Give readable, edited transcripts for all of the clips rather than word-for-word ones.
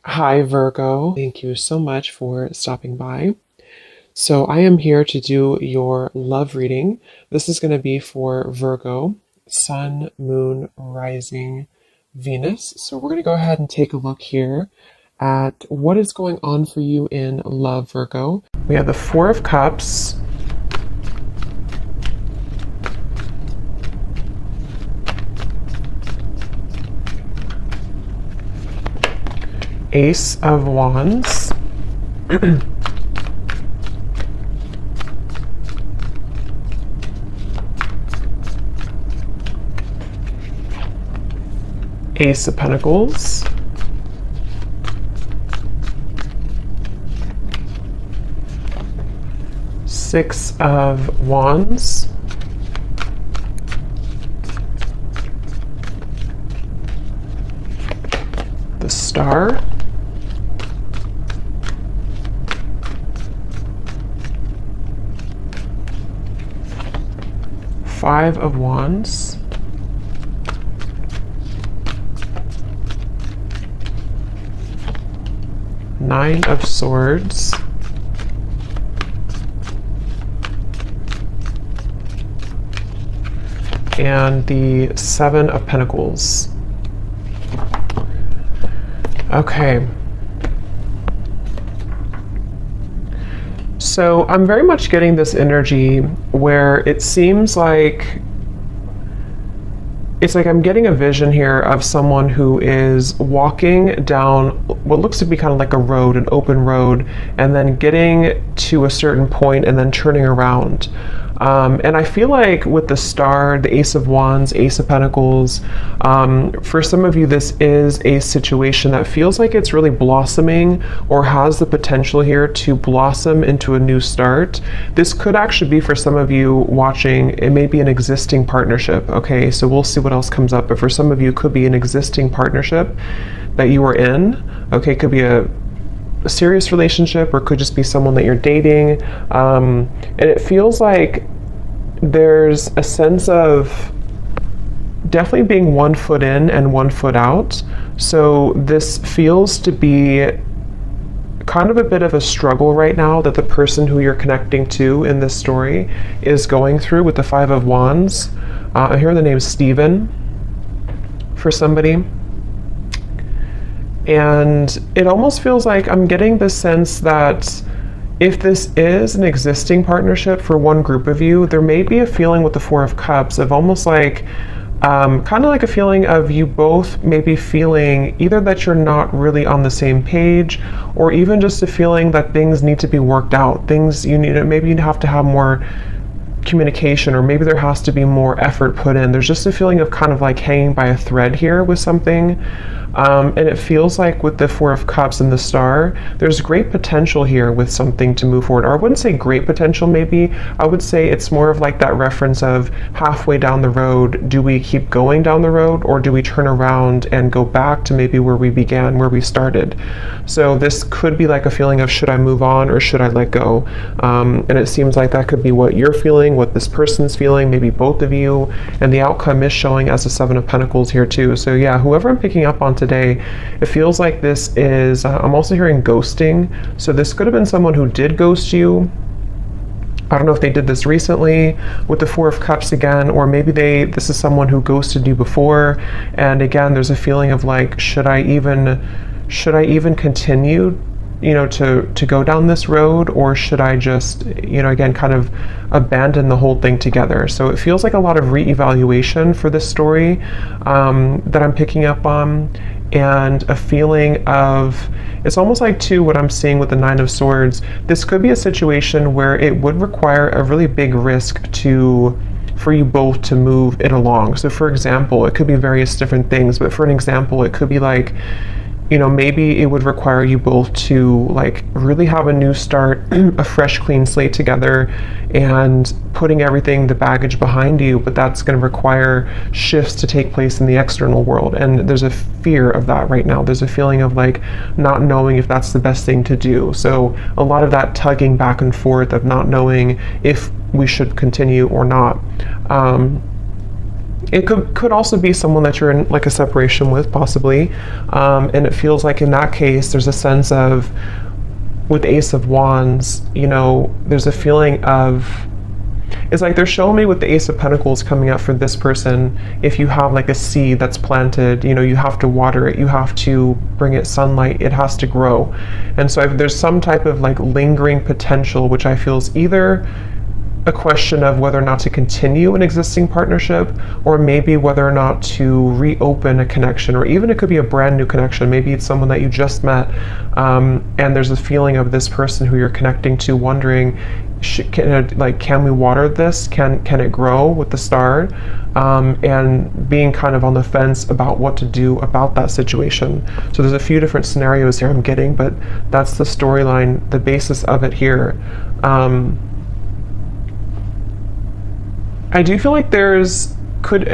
Hi, Virgo. Thank you so much for stopping by. So, I am here to do your love reading. This is going to be for Virgo, Sun, Moon, Rising, Venus. So, we're going to go ahead and take a look here at what is going on for you in love, Virgo. We have the Four of Cups. Ace of Wands. Ace of Pentacles. Six of Wands. The Star. Five of Wands. Nine of Swords. And the Seven of Pentacles. Okay. So I'm very much getting this energy where it seems like I'm getting a vision here of someone who is walking down what looks to be kind of like a road, an open road, and then getting to a certain point and then turning around. And I feel like with the Star, the Ace of Wands, Ace of Pentacles, for some of you, this is a situation that feels like it's really blossoming or has the potential here to blossom into a new start. This could actually be for some of you watching, it may be an existing partnership, okay? So we'll see what else comes up. But for some of you, it could be an existing partnership that you are in, okay? It could be a serious relationship, or it could just be someone that you're dating, and it feels like there's a sense of definitely being 1 foot in and 1 foot out. So this feels to be kind of a bit of a struggle right now that the person who you're connecting to in this story is going through with the Five of Wands. I hear the name Stephen for somebody. And it almost feels like I'm getting the sense that if this is an existing partnership for one group of you, there may be a feeling with the Four of Cups of almost like, kind of like a feeling of you both maybe feeling either that you're not really on the same page, or even just a feeling that things need to be worked out. Things you need, maybe you have to have more communication, or maybe there has to be more effort put in. There's just a feeling of kind of like hanging by a thread here with something. And it feels like with the Four of Cups and the Star, there's great potential here with something to move forward. Or I wouldn't say great potential, maybe. I would say it's more of like that reference of halfway down the road, do we keep going down the road, or do we turn around and go back to maybe where we began, where we started? So this could be like a feeling of, should I move on or should I let go? And it seems like that could be what you're feeling, what this person's feeling, maybe both of you. And the outcome is showing as a Seven of Pentacles here too. So yeah, whoever I'm picking up on today, it feels like this is, I'm also hearing ghosting. So this could have been someone who did ghost you. I don't know if they did this recently with the Four of Cups again, or maybe this is someone who ghosted you before. And again, there's a feeling of like, should I even continue, to go down this road, or should I just, again, kind of abandon the whole thing together? So it feels like a lot of reevaluation for this story that I'm picking up on, and a feeling of, it's almost like too what I'm seeing with the Nine of Swords. This could be a situation where it would require a really big risk for you both to move it along. So for example, it could be various different things, but for an example, it could be like, maybe it would require you both to like really have a new start, a fresh, clean slate together, and putting everything, the baggage behind you, but that's going to require shifts to take place in the external world. And there's a fear of that right now. There's a feeling of like not knowing if that's the best thing to do. So a lot of that tugging back and forth of not knowing if we should continue or not. It could also be someone that you're in like a separation with, possibly. And it feels like in that case, there's a sense of, with the Ace of Wands, you know, there's a feeling of, it's like they're showing me with the Ace of Pentacles coming up for this person, if you have like a seed that's planted, you know, you have to water it, you have to bring it sunlight, it has to grow. And so there's some type of like lingering potential, which I feel is either a question of whether or not to continue an existing partnership, or maybe whether or not to reopen a connection, or even it could be a brand new connection. Maybe it's someone that you just met, and there's a feeling of this person who you're connecting to wondering, can we water this? Can it grow with the star? And being kind of on the fence about what to do about that situation. So there's a few different scenarios here I'm getting, but that's the storyline, the basis of it here. I do feel like there could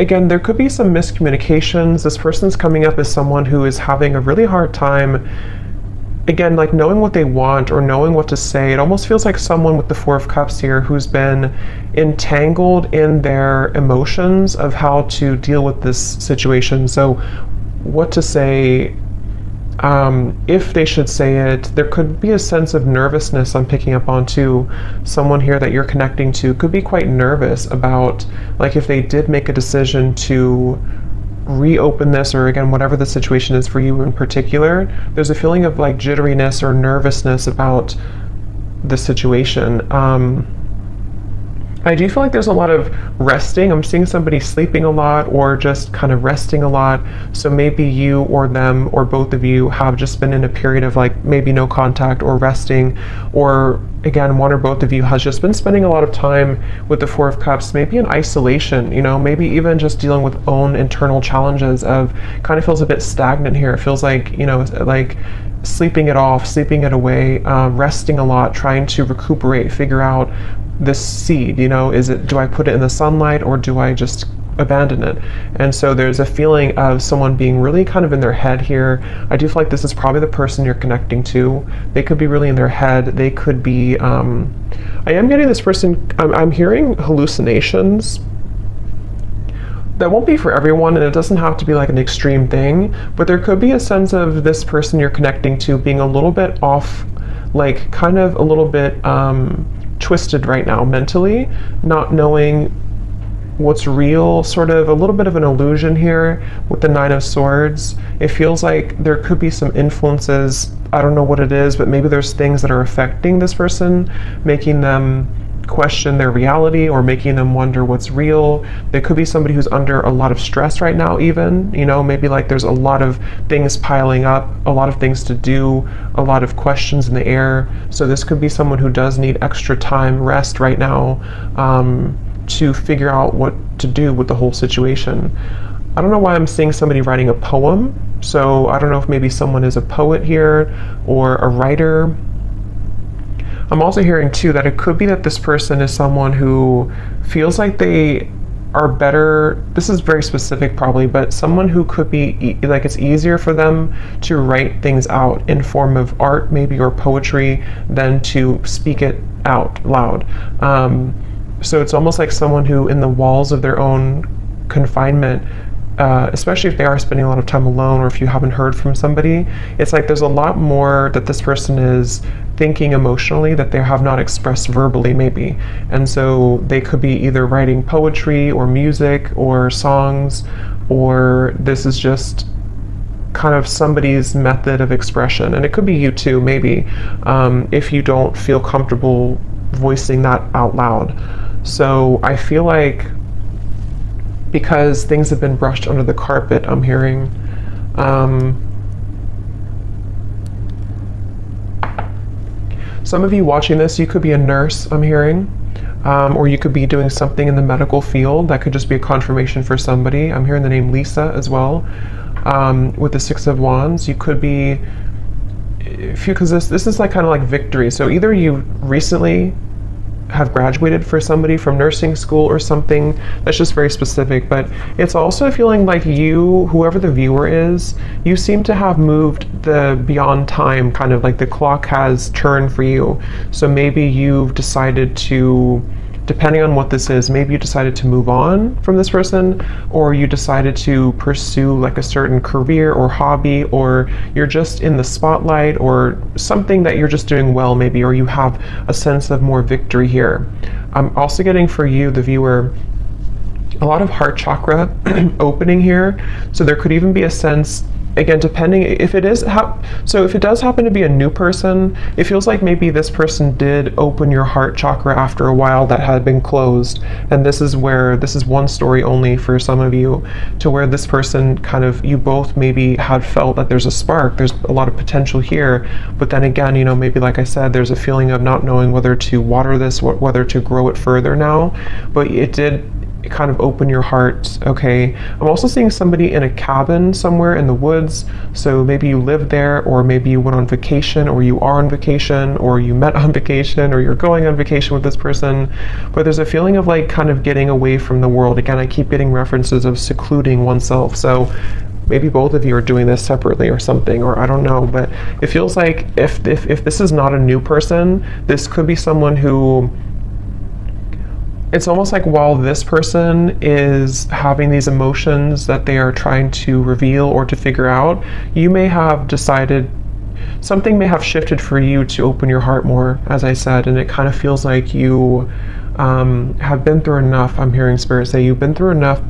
be some miscommunications. This person's coming up as someone who is having a really hard time, again, like knowing what they want or knowing what to say. It almost feels like someone with the Four of Cups here who's been entangled in their emotions of how to deal with this situation. So what to say, if they should say it. There could be a sense of nervousness I'm picking up on too. Someone here that you're connecting to could be quite nervous about, like, if they did make a decision to reopen this, or again, whatever the situation is for you in particular, there's a feeling of like jitteriness or nervousness about the situation. I do feel like there's a lot of resting. I'm seeing somebody sleeping a lot or just kind of resting a lot. So maybe you or them or both of you have just been in a period of like maybe no contact or resting, or again, one or both of you has just been spending a lot of time with the Four of Cups, maybe in isolation, you know, maybe even just dealing with own internal challenges of, kind of feels a bit stagnant here. It feels like, you know, like sleeping it off, sleeping it away, resting a lot, trying to recuperate, figure out this seed, you know, do I put it in the sunlight or do I just abandon it? And so there's a feeling of someone being really kind of in their head here. I do feel like this is probably the person you're connecting to. They could be really in their head. They could be, I am getting this person, I'm hearing hallucinations. That won't be for everyone, and it doesn't have to be like an extreme thing, but there could be a sense of this person you're connecting to being a little bit off, like kind of a little bit twisted right now mentally, not knowing what's real, sort of a little bit of an illusion here with the Nine of Swords. It feels like there could be some influences, I don't know what it is, but maybe there's things that are affecting this person, making them question their reality or making them wonder what's real. There could be somebody who's under a lot of stress right now, even, you know, maybe like there's a lot of things piling up, a lot of things to do, a lot of questions in the air. So this could be someone who does need extra time, rest right now, to figure out what to do with the whole situation. I don't know why I'm seeing somebody writing a poem. So I don't know if maybe someone is a poet here or a writer. I'm also hearing too that it could be that this person is someone who feels like they are better, this is very specific probably, but someone who could be like it's easier for them to write things out in form of art maybe or poetry than to speak it out loud. So it's almost like someone who in the walls of their own confinement, especially if they are spending a lot of time alone or if you haven't heard from somebody, it's like there's a lot more that this person is thinking emotionally that they have not expressed verbally maybe. And so they could be either writing poetry or music or songs, or this is just kind of somebody's method of expression. And it could be you too, maybe, if you don't feel comfortable voicing that out loud. So I feel like because things have been brushed under the carpet, I'm hearing, some of you watching this, you could be a nurse, I'm hearing, or you could be doing something in the medical field. That could just be a confirmation for somebody. I'm hearing the name Lisa as well. With the Six of Wands, you could be, because this is like kind of like victory. So either you recently have graduated for somebody from nursing school or something that's just very specific, but it's also feeling like you, whoever the viewer is, you seem to have moved the beyond time, kind of like the clock has turned for you. So maybe you've decided to depending on what this is, maybe you decided to move on from this person, or you decided to pursue like a certain career or hobby, or you're just in the spotlight, or something that you're just doing well maybe, or you have a sense of more victory here. I'm also getting for you, the viewer, a lot of heart chakra opening here. So there could even be a sense, again, depending if it is so if it does happen to be a new person, it feels like maybe this person did open your heart chakra after a while that had been closed, and this is one story only for some of you, to where this person kind of, you both maybe had felt that there's a spark, there's a lot of potential here, but then again, you know, maybe like I said, there's a feeling of not knowing whether to water this, whether to grow it further now, but it did kind of open your heart. Okay, I'm also seeing somebody in a cabin somewhere in the woods, so maybe you live there, or maybe you went on vacation, or you are on vacation, or you met on vacation, or you're going on vacation with this person, but there's a feeling of like kind of getting away from the world. Again, I keep getting references of secluding oneself, so maybe both of you are doing this separately or something, or I don't know, but it feels like if this is not a new person, this could be someone who, it's almost like while this person is having these emotions that they are trying to reveal or to figure out, you may have decided, something may have shifted for you to open your heart more, as I said, and it kind of feels like you have been through enough. I'm hearing Spirit say you've been through enough.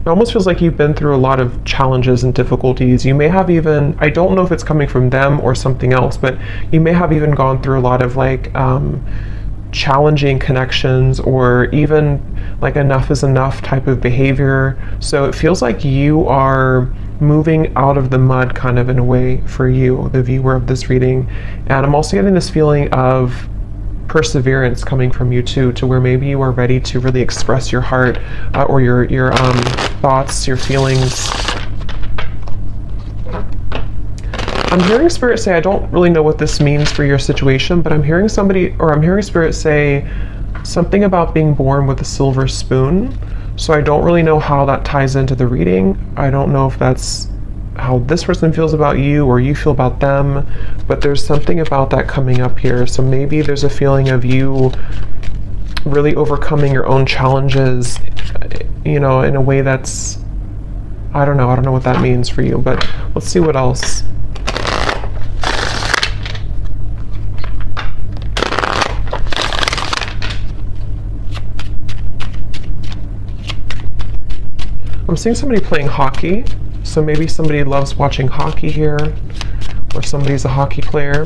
It almost feels like you've been through a lot of challenges and difficulties. You may have even, I don't know if it's coming from them or something else, but you may have even gone through a lot of like challenging connections, or even like enough is enough type of behavior. So it feels like you are moving out of the mud kind of in a way for you, the viewer of this reading. And I'm also getting this feeling of perseverance coming from you too, to where maybe you are ready to really express your heart, or your thoughts, your feelings. I'm hearing Spirit say, I don't really know what this means for your situation, but I'm hearing Spirit say something about being born with a silver spoon. So I don't really know how that ties into the reading. I don't know if that's how this person feels about you or you feel about them, but there's something about that coming up here. So maybe there's a feeling of you really overcoming your own challenges, you know, in a way that's, I don't know what that means for you, but let's see what else. I'm seeing somebody playing hockey, so maybe somebody loves watching hockey here, or somebody's a hockey player.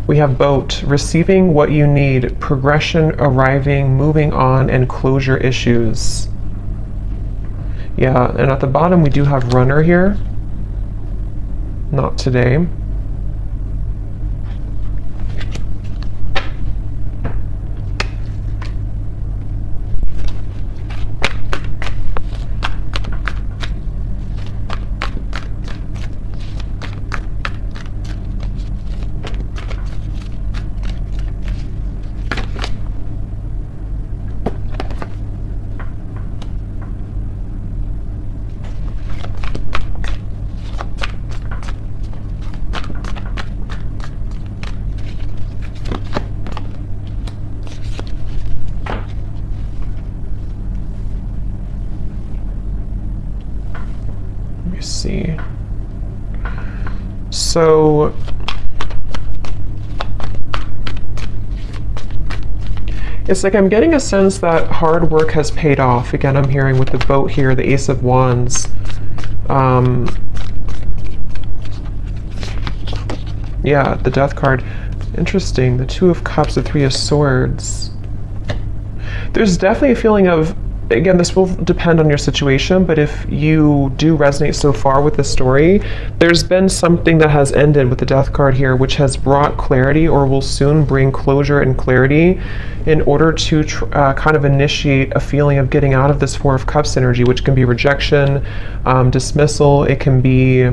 We have boat, receiving what you need, progression, arriving, moving on, and closure issues. Yeah, and at the bottom we do have runner here. Not today. See. So it's like I'm getting a sense that hard work has paid off. Again, I'm hearing with the boat here, the Ace of Wands. Yeah, the Death card. Interesting. The Two of Cups, the Three of Swords. There's definitely a feeling of, again, this will depend on your situation, but if you do resonate so far with the story, there's been something that has ended with the Death card here, which has brought clarity, or will soon bring closure and clarity, in order to kind of initiate a feeling of getting out of this Four of Cups energy, which can be rejection, dismissal. It can be,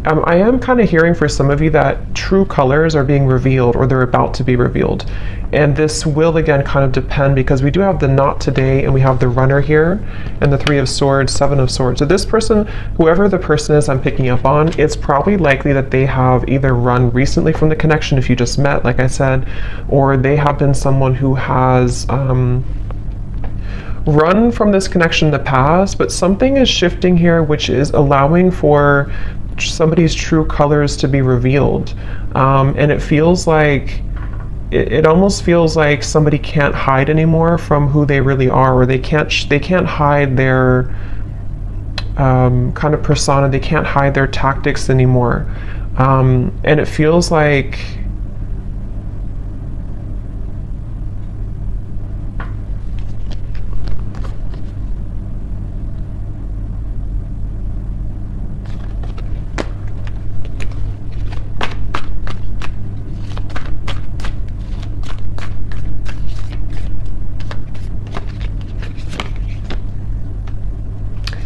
I am kind of hearing for some of you that true colors are being revealed, or they're about to be revealed. And this will again kind of depend, because we do have the not today and we have the runner here and the 3 of swords, 7 of swords. So this person, whoever the person is I'm picking up on, it's probably likely that they have either run recently from the connection if you just met, like I said, or they have been someone who has run from this connection in the past, but something is shifting here which is allowing for somebody's true colors to be revealed. And it feels like it almost feels like somebody can't hide anymore from who they really are, or they can't hide their kind of persona. They can't hide their tactics anymore, and it feels like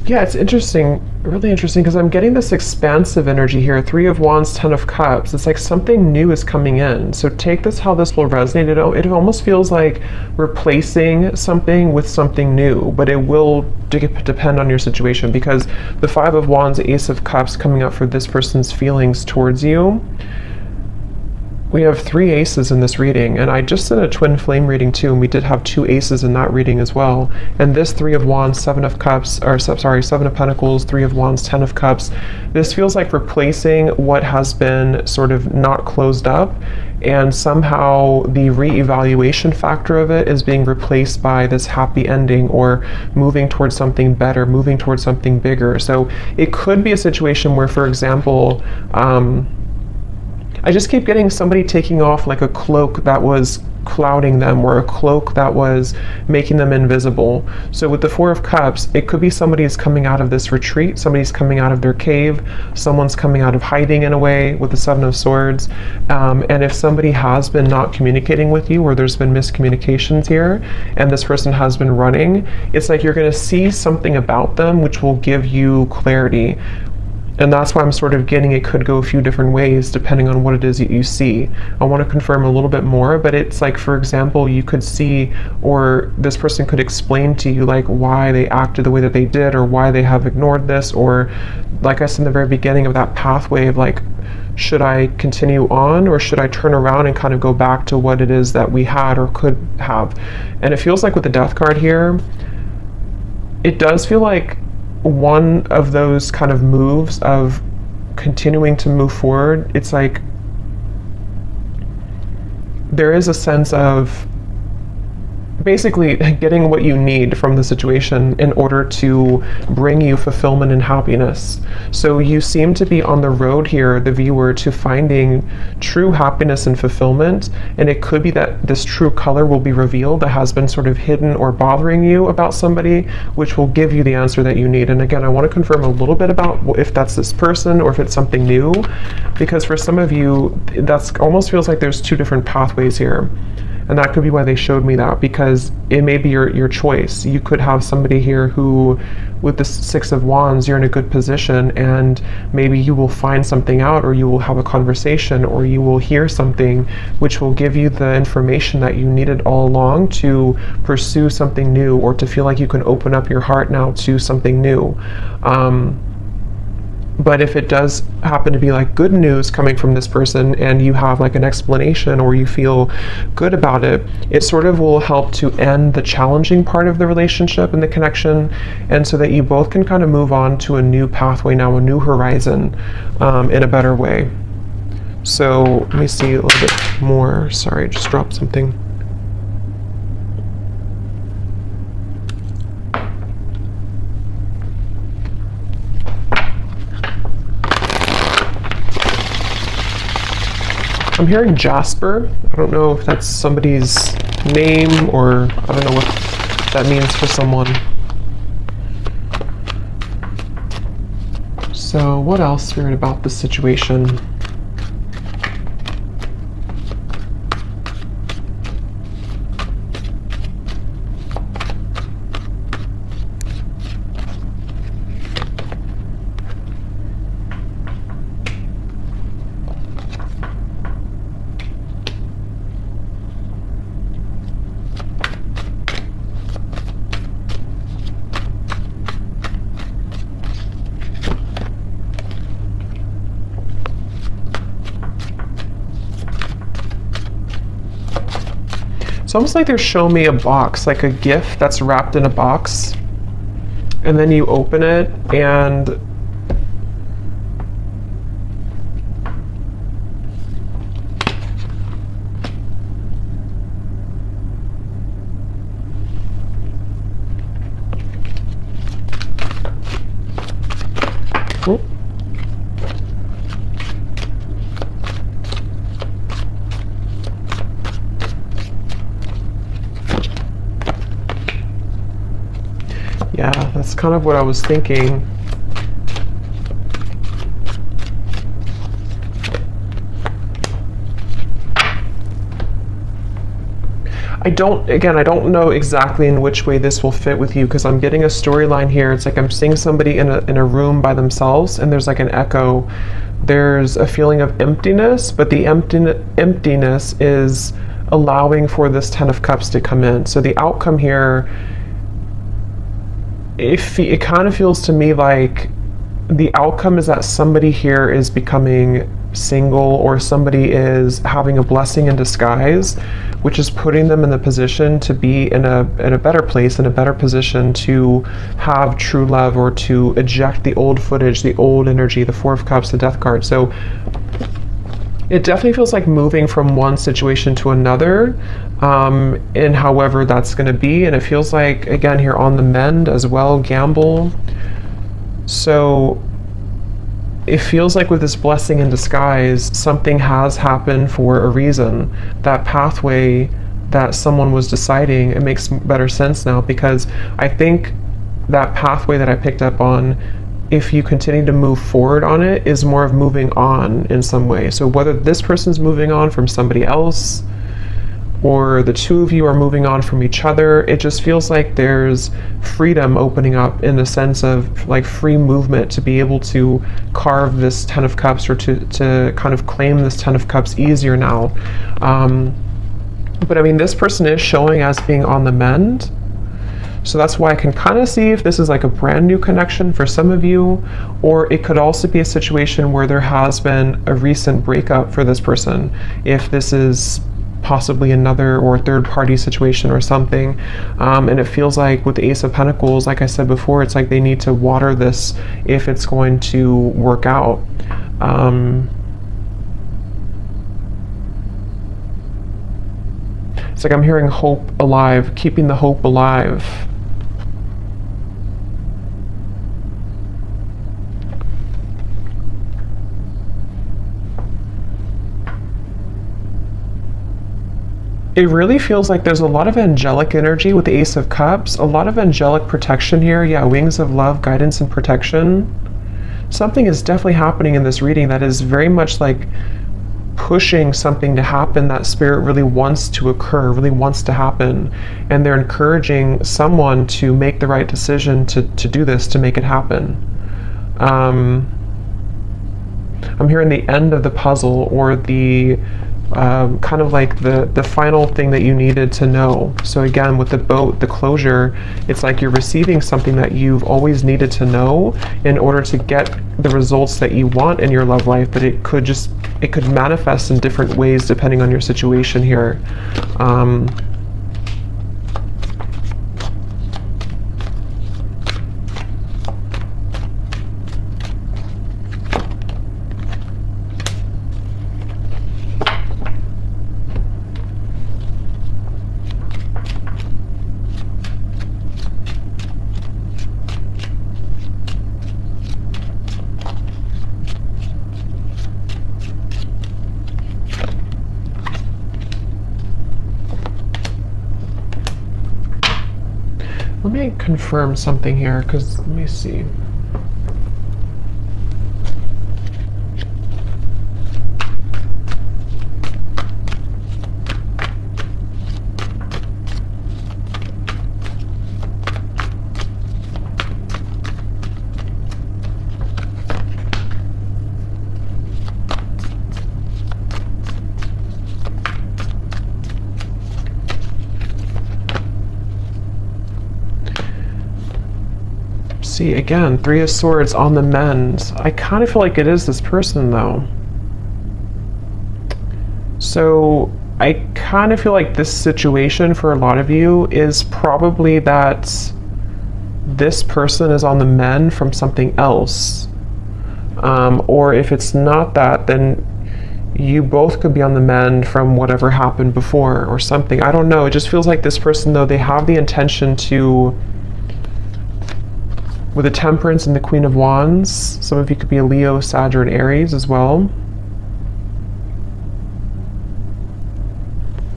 yeah, it's interesting, really interesting, because I'm getting this expansive energy here. 3 of Wands, 10 of Cups. It's like something new is coming in. So take this how this will resonate. It almost feels like replacing something with something new, but it will depend on your situation, because the 5 of Wands, Ace of Cups coming up for this person's feelings towards you. We have 3 aces in this reading, and I just did a twin flame reading too, and we did have 2 aces in that reading as well. And this 3 of Wands, 7 of Cups, or sorry, 7 of Pentacles, 3 of Wands, 10 of Cups. This feels like replacing what has been sort of not closed up, and somehow the re-evaluation factor of it is being replaced by this happy ending, or moving towards something better, moving towards something bigger. So it could be a situation where, for example, I just keep getting somebody taking off like a cloak that was clouding them, or a cloak that was making them invisible. So with the 4 of Cups, it could be somebody's coming out of this retreat, somebody's coming out of their cave, someone's coming out of hiding in a way with the 7 of Swords. And if somebody has been not communicating with you, or there's been miscommunications here, and this person has been running, it's like you're going to see something about them which will give you clarity. And that's why I'm sort of getting it could go a few different ways depending on what it is that you see. I want to confirm a little bit more, but it's like, for example, you could see, or this person could explain to you like why they acted the way that they did, or why they have ignored this, or like I said in the very beginning of that pathway of like, should I continue on, or should I turn around and kind of go back to what it is that we had or could have? And it feels like with the Death card here, it does feel like one of those kind of moves of continuing to move forward. It's like there is a sense of basically getting what you need from the situation in order to bring you fulfillment and happiness. So you seem to be on the road here, the viewer, to finding true happiness and fulfillment, and it could be that this true color will be revealed that has been sort of hidden or bothering you about somebody, which will give you the answer that you need. And again, I want to confirm a little bit about if that's this person or if it's something new, because for some of you, that's almost feels like there's 2 different pathways here. And that could be why they showed me that, because it may be your choice. You could have somebody here who, with the 6 of Wands, you're in a good position, and maybe you will find something out, or you will have a conversation, or you will hear something which will give you the information that you needed all along to pursue something new, or to feel like you can open up your heart now to something new. But if it does happen to be like good news coming from this person, and you have like an explanation, or you feel good about it, it sort of will help to end the challenging part of the relationship and the connection, and so that you both can kind of move on to a new pathway now, a new horizon, in a better way. So let me see a little bit more. Sorry, I just dropped something. I'm hearing Jasper. I don't know if that's somebody's name, or I don't know what that means for someone. So what else, Spirit, about this situation? It's almost like they're showing me a box, like a gift that's wrapped in a box, and then you open it and yeah, that's kind of what I was thinking. I don't know exactly in which way this will fit with you, because I'm getting a storyline here. It's like I'm seeing somebody in a room by themselves, and there's like an echo. There's a feeling of emptiness, but the emptiness is allowing for this Ten of Cups to come in. So the outcome here, it kind of feels to me like the outcome is that somebody here is becoming single, or somebody is having a blessing in disguise, which is putting them in the position to be in a better place, in a better position to have true love, or to eject the old footage, the old energy, the Four of Cups, the Death card. So it definitely feels like moving from one situation to another, and however that's going to be. And it feels like, again, here on the mend as well, gamble. So it feels like with this blessing in disguise, something has happened for a reason. That pathway that someone was deciding, it makes better sense now, because I think that pathway that I picked up on, if you continue to move forward on it, is more of moving on in some way. So whether this person's moving on from somebody else, or the two of you are moving on from each other, it just feels like there's freedom opening up, in the sense of like free movement to be able to carve this Ten of Cups, or to kind of claim this Ten of Cups easier now. But I mean, this person is showing as being on the mend. So that's why I can kind of see if this is like a brand new connection for some of you, or it could also be a situation where there has been a recent breakup for this person. If this is possibly another or third party situation or something, and it feels like with the Ace of Pentacles, like I said before, it's like they need to water this if it's going to work out. It's like I'm hearing hope alive, keeping the hope alive. It really feels like there's a lot of angelic energy with the Ace of Cups, a lot of angelic protection here. Yeah, wings of love, guidance and protection. Something is definitely happening in this reading that is very much like pushing something to happen that Spirit really wants to occur, really wants to happen. And they're encouraging someone to make the right decision to do this, to make it happen. I'm hearing the end of the puzzle, or the kind of like the final thing that you needed to know. So again, with the boat, the closure, it's like you're receiving something that you've always needed to know in order to get the results that you want in your love life, but it could manifest in different ways depending on your situation here. Let me confirm something here, because let me see. See, again, Three of Swords on the mend. I kind of feel like it is this person, though. So I kind of feel like this situation for a lot of you is probably that this person is on the mend from something else. Or if it's not that, then you both could be on the mend from whatever happened before or something. I don't know. It just feels like this person, though, they have the intention to, with the Temperance and the Queen of Wands, some of you could be a Leo, Sag, or an Aries as well.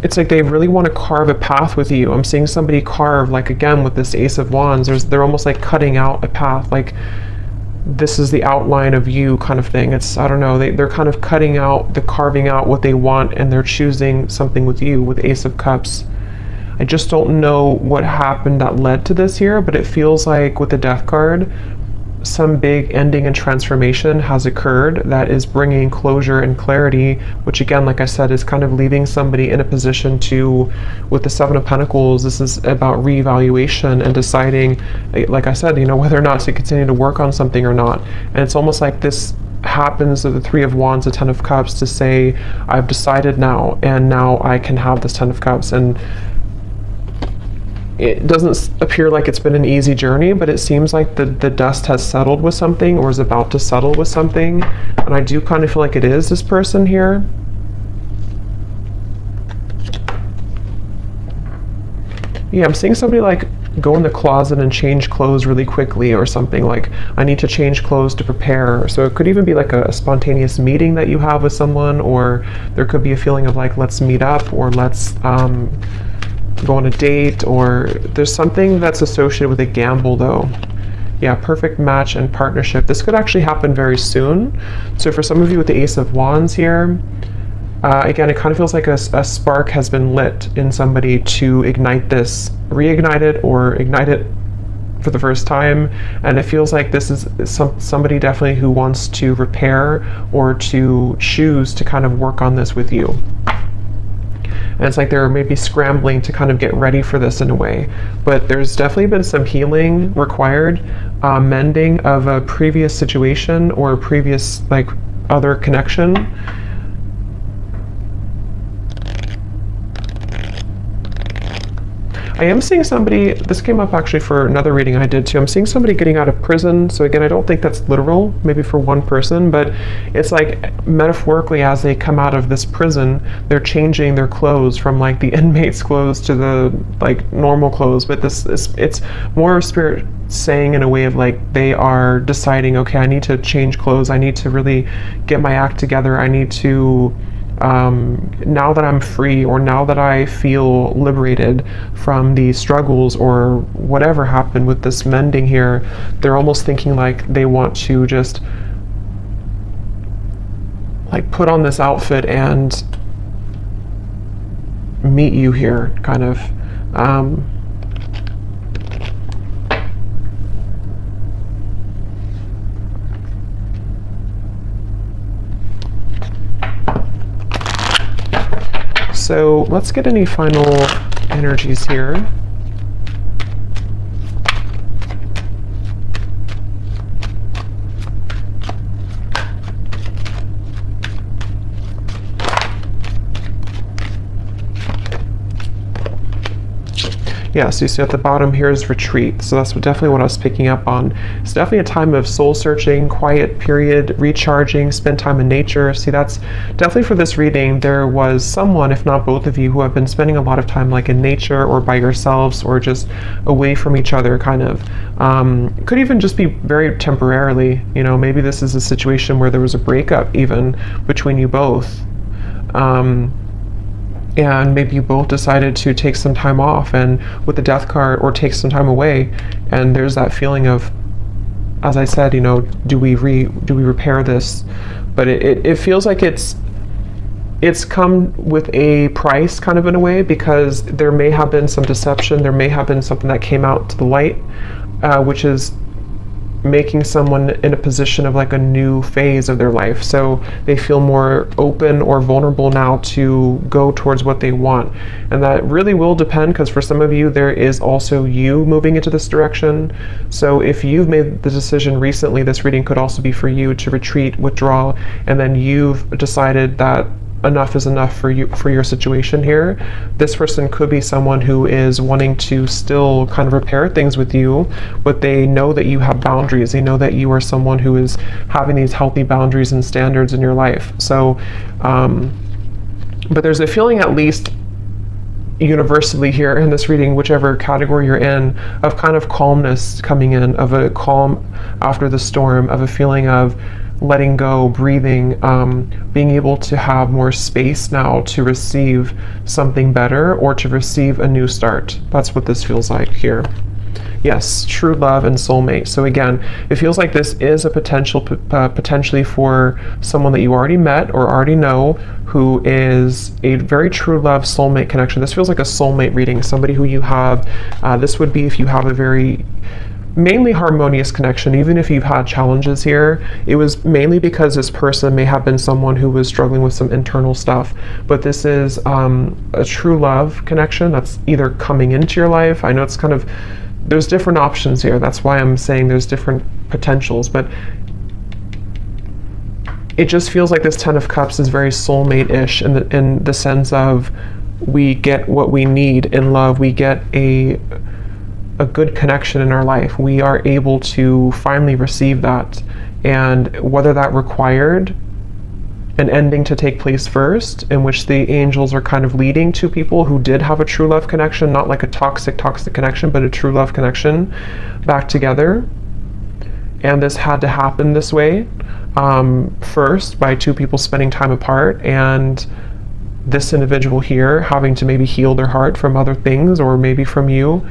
It's like they really want to carve a path with you. I'm seeing somebody carve, like again with this Ace of Wands, they're almost like cutting out a path, like this is the outline of you kind of thing. It's, I don't know, they're kind of carving out what they want, and they're choosing something with you with Ace of Cups. I just don't know what happened that led to this here, but it feels like with the Death card, some big ending and transformation has occurred that is bringing closure and clarity, which again, like I said, is kind of leaving somebody in a position to, with the Seven of Pentacles, this is about reevaluation and deciding, like I said, whether or not to continue to work on something or not. And it's almost like this happens with the Three of Wands, the Ten of Cups, to say, I've decided now, and now I can have this Ten of Cups. And it doesn't appear like it's been an easy journey, but it seems like the dust has settled with something, or is about to settle with something. And I do kind of feel like it is this person here. Yeah, I'm seeing somebody like go in the closet and change clothes really quickly or something, like I need to change clothes to prepare. So it could even be like a spontaneous meeting that you have with someone, or there could be a feeling of like, let's meet up, or let's go on a date, or there's something that's associated with a gamble though. Yeah, perfect match and partnership. This could actually happen very soon. So for some of you with the Ace of Wands here, again, it kind of feels like a spark has been lit in somebody to ignite this, reignite it, or ignite it for the first time. And it feels like this is somebody definitely who wants to repair or to choose to kind of work on this with you. And it's like they're maybe scrambling to kind of get ready for this in a way. But there's definitely been some healing required, mending of a previous situation or a previous like other connection. I am seeing somebody, this came up actually for another reading I did too, I'm seeing somebody getting out of prison. So again, I don't think that's literal, maybe for one person, but it's like metaphorically, as they come out of this prison, they're changing their clothes from like the inmate's clothes to the like normal clothes. But it's more of spirit saying in a way of like they are deciding, okay, I need to change clothes, I need to really get my act together, I need to now that I'm free, or now that I feel liberated from the struggles or whatever happened with this mending here, they're almost thinking like they want to just like put on this outfit and meet you here, kind of. So let's get any final energies here. Yeah, so you see at the bottom here is retreat. So that's definitely what I was picking up on. It's definitely a time of soul searching, quiet period, recharging, spend time in nature. See, that's definitely for this reading. There was someone, if not both of you, who have been spending a lot of time like in nature or by yourselves or just away from each other, kind of. Could even just be very temporarily, maybe this is a situation where there was a breakup even between you both. And maybe you both decided to take some time off, and with the Death card, or take some time away, and there's that feeling of, as I said, do we repair this? But it feels like it's come with a price, kind of in a way, because there may have been some deception, there may have been something that came out to the light, which is making someone in a position of like a new phase of their life. So they feel more open or vulnerable now to go towards what they want. And that really will depend, because for some of you, there is also you moving into this direction. So if you've made the decision recently, this reading could also be for you to retreat, withdraw, and then you've decided that enough is enough for you, for your situation here. This person could be someone who is wanting to still kind of repair things with you, but they know that you have boundaries. They know that you are someone who is having these healthy boundaries and standards in your life. So, but there's a feeling, at least universally here in this reading, whichever category you're in, of kind of calmness coming in, of a calm after the storm, of a feeling of letting go, breathing, being able to have more space now to receive something better or to receive a new start. That's what this feels like here. Yes, true love and soulmate. So again, it feels like this is a potentially for someone that you already met or already know, who is a very true love soulmate connection. This feels like a soulmate reading, somebody who you have, this would be if you have a very mainly harmonious connection. Even if you've had challenges here, it was mainly because this person may have been someone who was struggling with some internal stuff. But this is a true love connection that's either coming into your life. I know it's kind of, there's different options here. That's why I'm saying there's different potentials, but it just feels like this Ten of Cups is very soulmate-ish in the sense of we get what we need in love. We get a good connection in our life. We are able to finally receive that. And whether that required an ending to take place first, in which the angels are kind of leading to people who did have a true love connection, not like a toxic connection, but a true love connection back together. And this had to happen this way, first by two people spending time apart, and this individual here having to maybe heal their heart from other things, or maybe from you,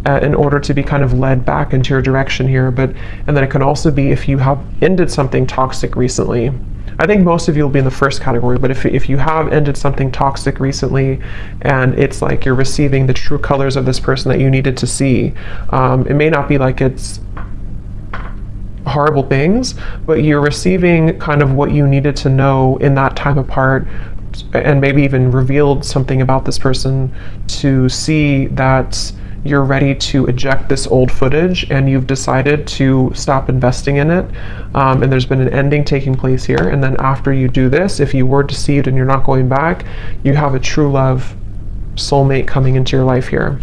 in order to be kind of led back into your direction here. And then it can also be if you have ended something toxic recently. I think most of you will be in the first category, but if you have ended something toxic recently, and it's like you're receiving the true colors of this person that you needed to see, it may not be like it's horrible things, but you're receiving kind of what you needed to know in that time apart, and maybe even revealed something about this person to see that you're ready to eject this old footage, and you've decided to stop investing in it, and there's been an ending taking place here. And then after you do this, if you were deceived and you're not going back, you have a true love soulmate coming into your life here.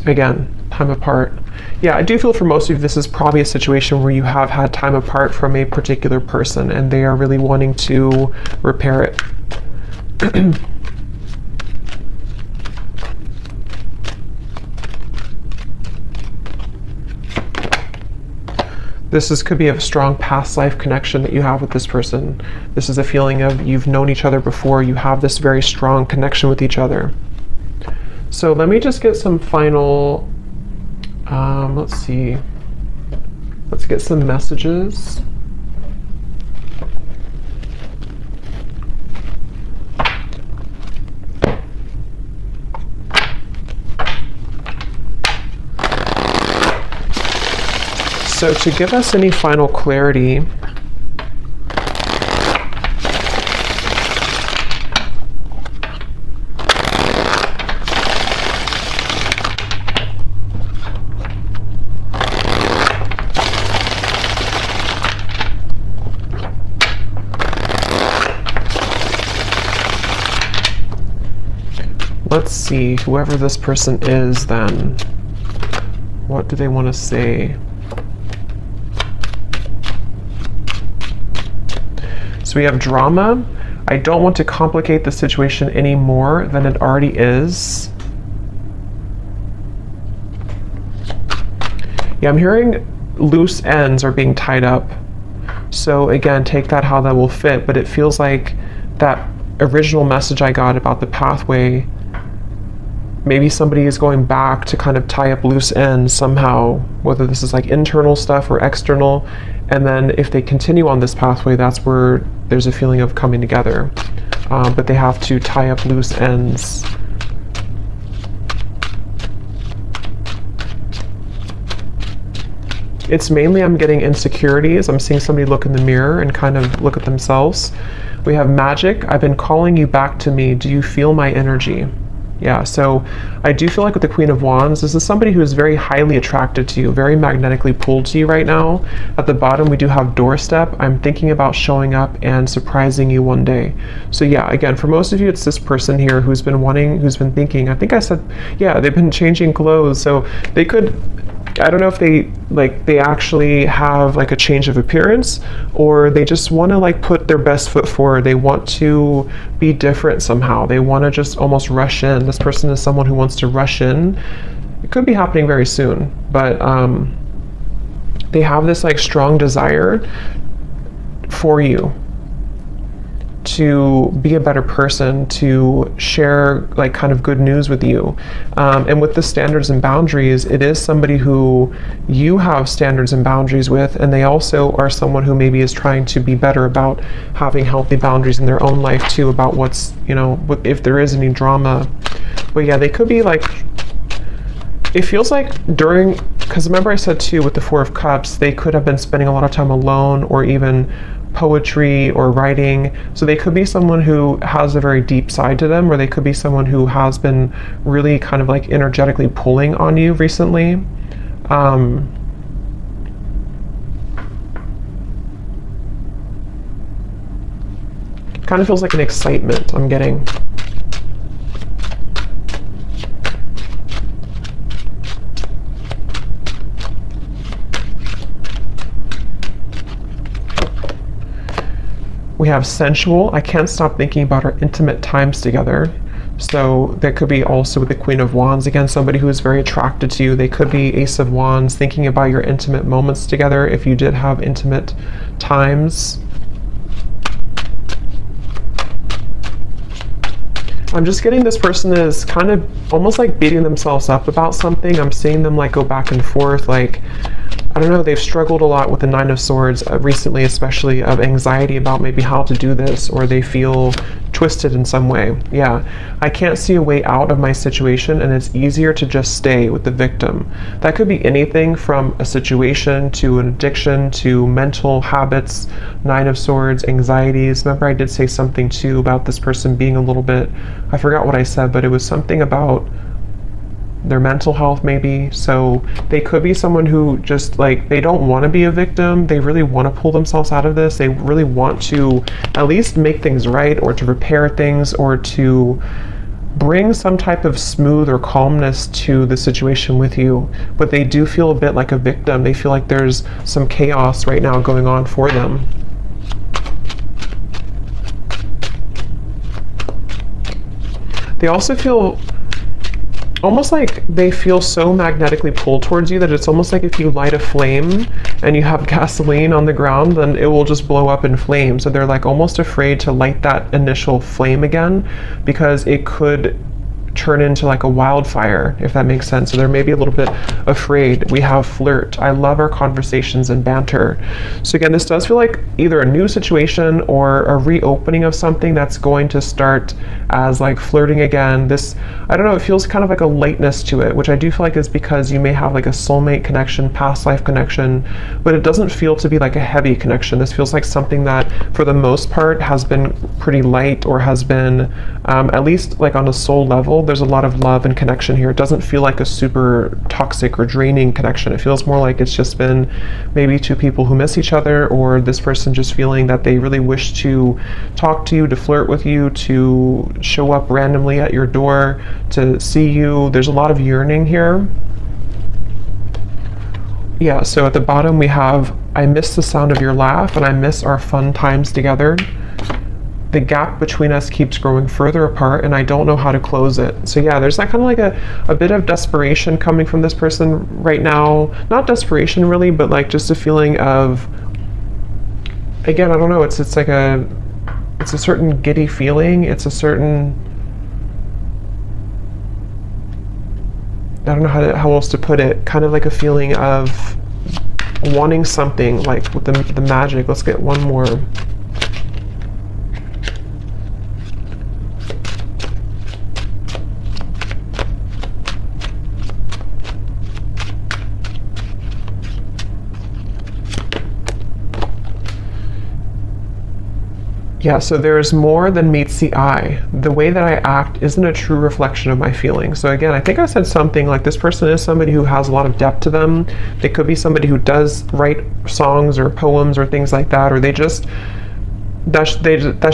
Again, time apart. Yeah, I do feel for most of you, this is probably a situation where you have had time apart from a particular person and they are really wanting to repair it. Could be a strong past life connection that you have with this person. This is a feeling of you've known each other before, you have this very strong connection with each other. So let me just get some final, let's see, let's get some messages. So to give us any final clarity, let's see, whoever this person is then, what do they want to say? So we have drama. I don't want to complicate the situation any more than it already is. Yeah, I'm hearing loose ends are being tied up. So again, take that how that will fit, but it feels like that original message I got about the pathway, maybe somebody is going back to kind of tie up loose ends somehow, whether this is like internal stuff or external. And then if they continue on this pathway, that's where there's a feeling of coming together. But they have to tie up loose ends. It's mainly, I'm getting insecurities. I'm seeing somebody look in the mirror and kind of look at themselves. We have magic. I've been calling you back to me. Do you feel my energy? Yeah, so I do feel like with the Queen of Wands, this is somebody who is very highly attracted to you, very magnetically pulled to you right now. At the bottom, we do have doorstep. I'm thinking about showing up and surprising you one day. So yeah, again, for most of you, it's this person here who's been thinking, I think I said, yeah, they've been changing clothes. So they could, I don't know if they actually have like a change of appearance, or they just want to like put their best foot forward. They want to be different somehow. They want to just almost rush in. This person is someone who wants to rush in. It could be happening very soon, but they have this like strong desire for you to be a better person, to share like kind of good news with you. And with the standards and boundaries, it is somebody who you have standards and boundaries with, and they also are someone who maybe is trying to be better about having healthy boundaries in their own life too, about what's, you know, if there is any drama. But yeah, they could be like, it feels like during, because remember I said too with the Four of Cups, they could have been spending a lot of time alone, or even poetry or writing. So they could be someone who has a very deep side to them, or they could be someone who has been really kind of like energetically pulling on you recently. Kind of feels like an excitement I'm getting. We have sensual. I can't stop thinking about our intimate times together. So that could be also with the Queen of Wands. Again, somebody who is very attracted to you. They could be Ace of Wands, thinking about your intimate moments together if you did have intimate times. I'm just getting this person is kind of almost like beating themselves up about something. I'm seeing them like go back and forth, like, I don't know, they've struggled a lot with the Nine of Swords recently, especially of anxiety about maybe how to do this, or they feel twisted in some way. Yeah, I can't see a way out of my situation, and it's easier to just stay with the victim. That could be anything from a situation to an addiction to mental habits, Nine of Swords, anxieties. Remember I did say something too about this person being a little bit, I forgot what I said, but it was something about their mental health maybe. So they could be someone who just like, they don't want to be a victim. They really want to pull themselves out of this. They really want to at least make things right, or to repair things, or to bring some type of smooth or calmness to the situation with you. But they do feel a bit like a victim. They feel like there's some chaos right now going on for them. They also feel almost like they feel so magnetically pulled towards you that it's almost like if you light a flame and you have gasoline on the ground, then it will just blow up in flames. So they're like almost afraid to light that initial flame again, because it could turn into like a wildfire, if that makes sense. So they're maybe a little bit afraid. We have flirt. I love our conversations and banter. So again, this does feel like either a new situation or a reopening of something that's going to start as like flirting again. This, I don't know, it feels kind of like a lightness to it, which I do feel like is because you may have like a soulmate connection, past life connection, but it doesn't feel to be like a heavy connection. This feels like something that for the most part has been pretty light, or has been at least like on a soul level, there's a lot of love and connection here. It doesn't feel like a super toxic or draining connection. It feels more like it's just been maybe two people who miss each other, or this person just feeling that they really wish to talk to you, to flirt with you, to show up randomly at your door, to see you. There's a lot of yearning here. Yeah, so at the bottom we have, I miss the sound of your laugh, and I miss our fun times together. The gap between us keeps growing further apart, and I don't know how to close it. So yeah, there's that kind of like a bit of desperation coming from this person right now. Not desperation really, but like just a feeling of, again, I don't know, it's like it's a certain giddy feeling. It's a certain, I don't know how else to put it, kind of like a feeling of wanting something, like with the magic. Let's get one more. Yeah, so there's more than meets the eye. The way that I act isn't a true reflection of my feelings. So again, I think I said something like this person is somebody who has a lot of depth to them. They could be somebody who does write songs or poems or things like that, or that's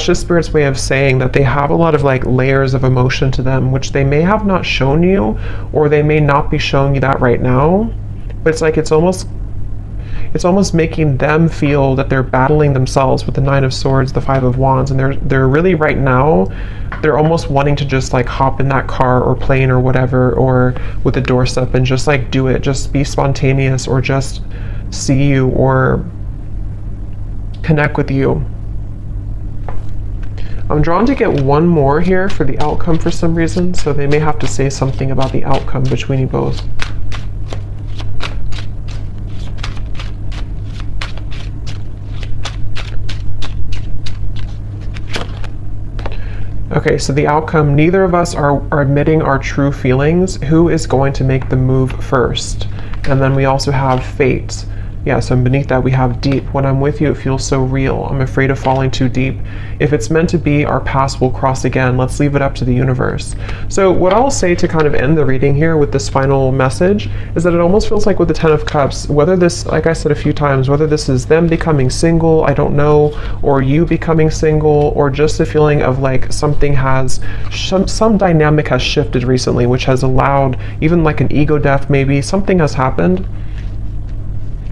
just Spirit's way of saying that they have a lot of like layers of emotion to them, which they may have not shown you, or they may not be showing you that right now. But it's like it's almost making them feel that they're battling themselves with the Nine of Swords, the Five of Wands, and they're really right now, they're almost wanting to just like hop in that car or plane or whatever, or with the doorstep and just like do it, just be spontaneous, or just see you or connect with you. I'm drawn to get one more here for the outcome for some reason, so they may have to say something about the outcome between you both. Okay, so the outcome, neither of us are admitting our true feelings. Who is going to make the move first? And then we also have fate. Yeah, so beneath that we have deep. When I'm with you, it feels so real. I'm afraid of falling too deep. If it's meant to be, our paths will cross again. Let's leave it up to the universe. So what I'll say to kind of end the reading here with this final message is that it almost feels like with the Ten of Cups, whether this, like I said a few times, whether this is them becoming single, I don't know, or you becoming single, or just a feeling of like something has, some dynamic has shifted recently, which has allowed even like an ego death maybe, something has happened,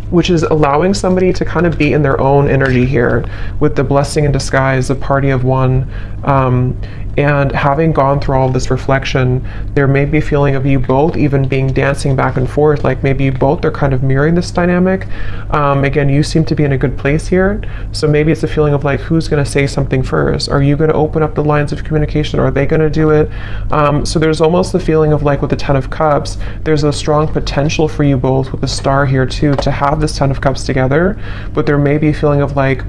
which is allowing somebody to kind of be in their own energy here with the blessing in disguise, the party of one. And having gone through all of this reflection, there may be a feeling of you both even being dancing back and forth, like maybe you both are kind of mirroring this dynamic. Again, you seem to be in a good place here. So maybe it's a feeling of like, who's gonna say something first? Are you gonna open up the lines of communication, or are they gonna do it? So there's almost the feeling of like with the Ten of Cups, there's a strong potential for you both with the Star here too, to have this Ten of Cups together, but there may be a feeling of like,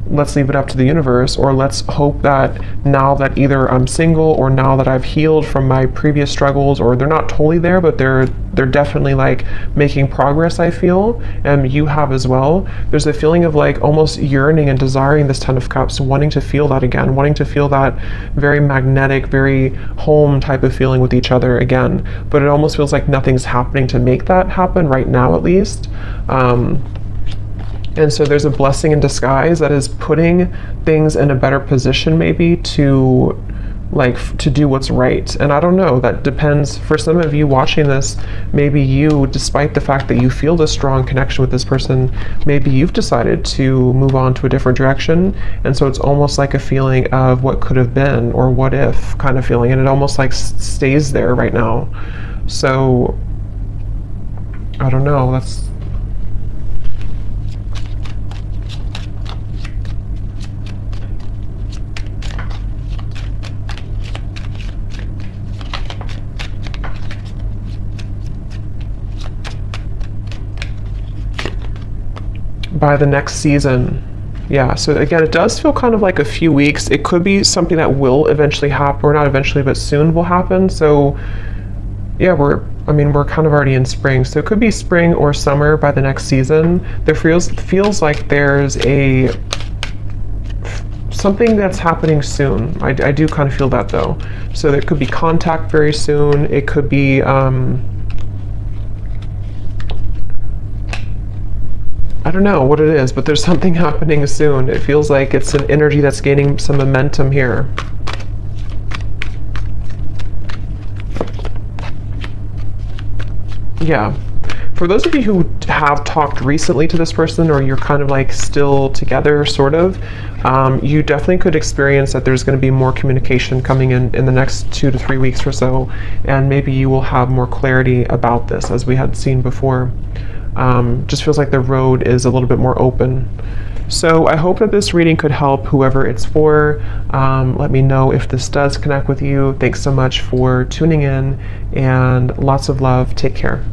let's leave it up to the universe, or let's hope that now that either I'm single or now that I've healed from my previous struggles, or they're not totally there, but they're definitely like making progress, I feel, and you have as well. There's a feeling of like almost yearning and desiring this Ten of Cups, wanting to feel that again, wanting to feel that very magnetic, very home type of feeling with each other again. But it almost feels like nothing's happening to make that happen right now, at least. And so there's a blessing in disguise that is putting things in a better position maybe to do what's right. And I don't know, that depends. For some of you watching this, maybe you, despite the fact that you feel this strong connection with this person, maybe you've decided to move on to a different direction. And so it's almost like a feeling of what could have been, or what if kind of feeling. And it almost like stays there right now. So I don't know, that's, by the next season. Yeah, so again, it does feel kind of like a few weeks. It could be something that will eventually happen, or not eventually, but soon will happen. So yeah, we're kind of already in spring. So it could be spring or summer by the next season. There feels like there's something that's happening soon. I do kind of feel that though. So there could be contact very soon. It could be, I don't know what it is, but there's something happening soon. It feels like it's an energy that's gaining some momentum here. Yeah. For those of you who have talked recently to this person, or you're kind of like still together, sort of, you definitely could experience that there's going to be more communication coming in the next 2 to 3 weeks or so, and maybe you will have more clarity about this, as we had seen before. Just feels like the road is a little bit more open. So I hope that this reading could help whoever it's for. Let me know if this does connect with you. Thanks so much for tuning in, and lots of love. Take care.